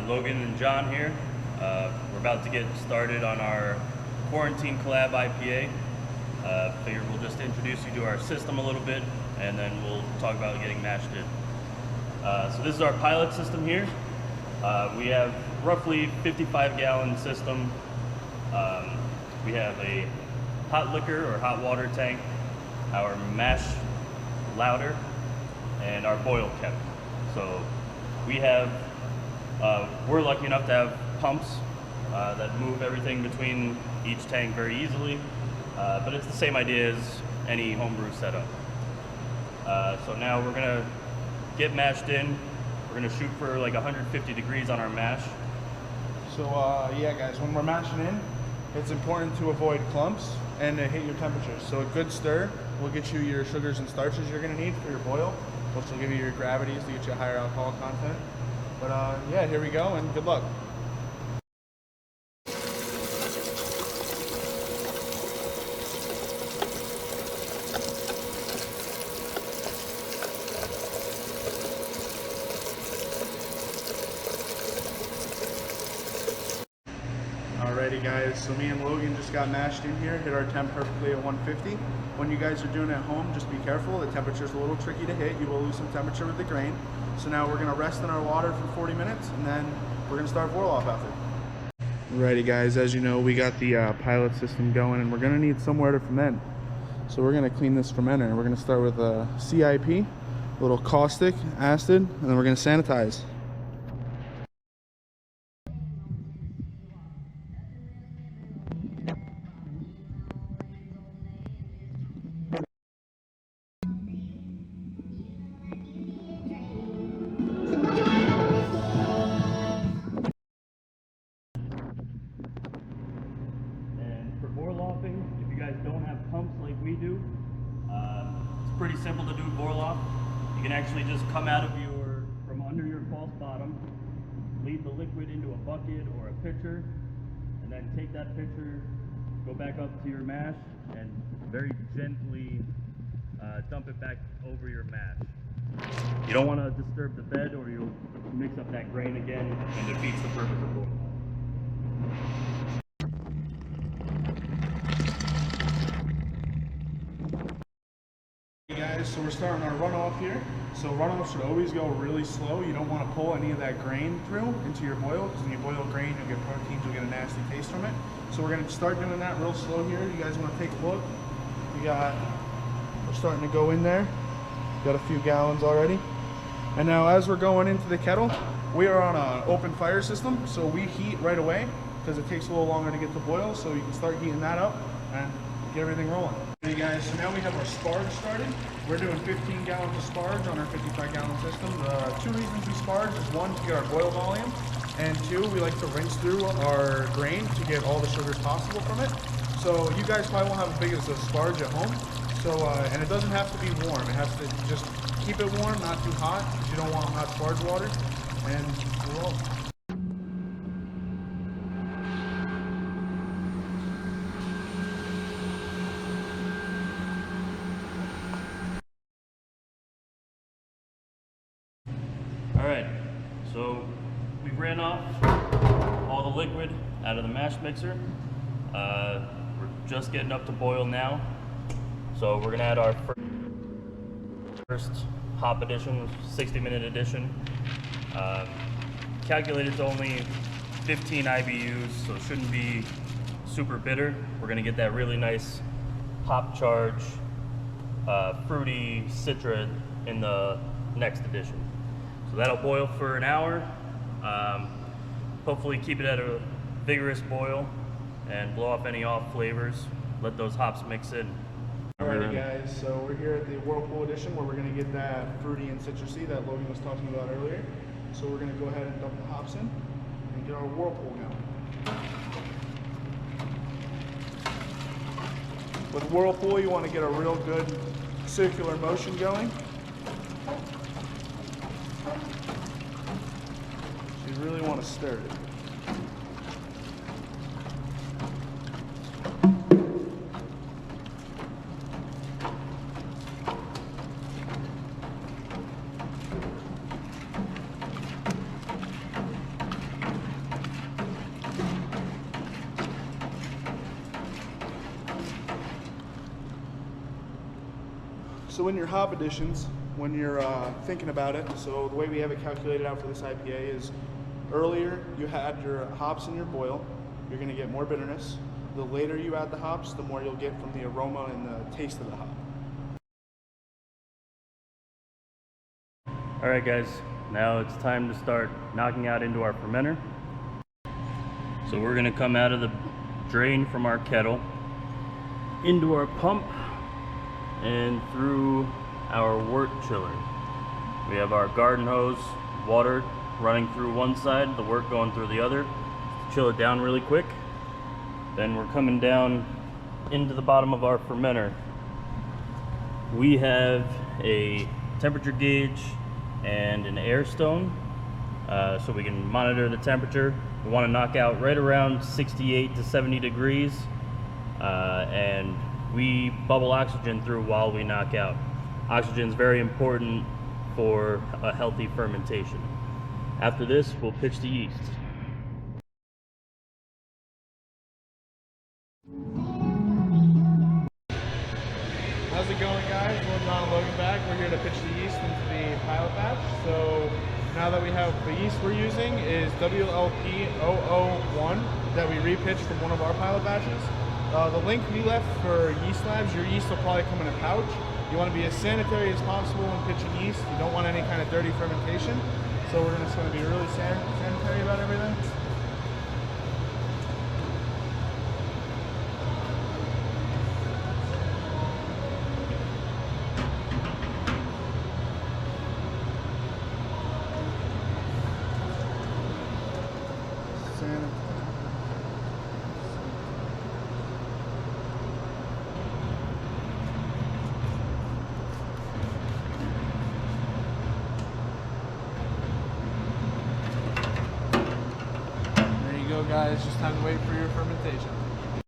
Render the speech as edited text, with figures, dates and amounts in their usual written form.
Logan and John here. We're about to get started on our quarantine collab IPA. Figured we'll just introduce you to our system a little bit, and then we'll talk about getting mashed in. So this is our pilot system here. We have roughly 55-gallon system. We have a hot liquor or hot water tank, our mash lauter, and our boil kept. So we have, we're lucky enough to have pumps that move everything between each tank very easily, but it's the same idea as any homebrew setup. So now we're gonna get mashed in. We're gonna shoot for like 150 degrees on our mash. So yeah guys, when we're mashing in, it's important to avoid clumps and to hit your temperatures. So a good stir will get you your sugars and starches you're gonna need for your boil, which will give you your gravities to get you a higher alcohol content. But yeah, here we go and good luck. Alrighty guys, so me and Logan just got mashed in here, hit our temp perfectly at 150. When you guys are doing it at home, just be careful. The temperature's a little tricky to hit. You will lose some temperature with the grain. So now we're gonna rest in our water for 40 minutes and then we're gonna start Warlock after. Alrighty guys, as you know, we got the pilot system going and we're gonna need somewhere to ferment. So we're gonna clean this fermenter. We're gonna start with a CIP, a little caustic acid, and then we're gonna sanitize. Warlocking, if you guys don't have pumps like we do, it's pretty simple to do Warlock. You can actually just come out of from under your false bottom, lead the liquid into a bucket or a pitcher, and then take that pitcher, go back up to your mash, and very gently dump it back over your mash. You don't want to disturb the bed or you'll mix up that grain again and defeats the purpose of Warlock. Guys, so we're starting our runoff here. So runoff should always go really slow. You don't want to pull any of that grain through into your boil, because when you boil grain, you'll get proteins, you'll get a nasty taste from it. So we're going to start doing that real slow here. You guys want to take a look? We're starting to go in there. Got a few gallons already. And now as we're going into the kettle, we are on an open fire system, so we heat right away because it takes a little longer to get to boil. So you can start heating that up and get everything rolling. Hey guys, so now we have our sparge started. We're doing 15 gallons of sparge on our 55-gallon system. Two reasons we sparge is one, to get our boil volume, and two, we like to rinse through our grain to get all the sugars possible from it. So you guys probably won't have as big as a sparge at home. So, and it doesn't have to be warm. It has to just keep it warm, not too hot, because you don't want hot sparge water. And we're all. Alright, so we ran off all the liquid out of the mash mixer. We're just getting up to boil now. So we're gonna add our first hop addition, 60-minute addition. Calculated to only 15 IBUs, so it shouldn't be super bitter. We're gonna get that really nice hop charge, fruity citra in the next addition. So that'll boil for an hour. Hopefully keep it at a vigorous boil and blow off any off flavors. Let those hops mix in. Alrighty guys, so we're here at the Whirlpool edition where we're going to get that fruity and citrusy that Logan was talking about earlier. So we're going to go ahead and dump the hops in and get our Whirlpool going. With Whirlpool, you want to get a real good circular motion going. You really want to stir it. So in your hop additions, when you're thinking about it, so the way we have it calculated out for this IPA is earlier you had your hops in your boil, you're going to get more bitterness. The later you add the hops, the more you'll get from the aroma and the taste of the hop. All right, guys, now it's time to start knocking out into our fermenter. So we're gonna come out of the drain from our kettle into our pump and through our wort chiller. We have our garden hose, water running through one side, the wort going through the other. Chill it down really quick. Then we're coming down into the bottom of our fermenter. We have a temperature gauge and an air stone, so we can monitor the temperature. We want to knock out right around 68 to 70 degrees, and we bubble oxygen through while we knock out. Oxygen is very important for a healthy fermentation. After this, we'll pitch the yeast. How's it going, guys? Well, John and Logan back. We're here to pitch the yeast into the pilot batch. So now that we have the yeast we're using is WLP001 that we repitched from one of our pilot batches. The link we left for yeast labs, your yeast will probably come in a pouch. You want to be as sanitary as possible when pitching yeast. You don't want any kind of dirty fermentation. So we're just going to be really sanitary about everything. Guys, just time to wait for your fermentation.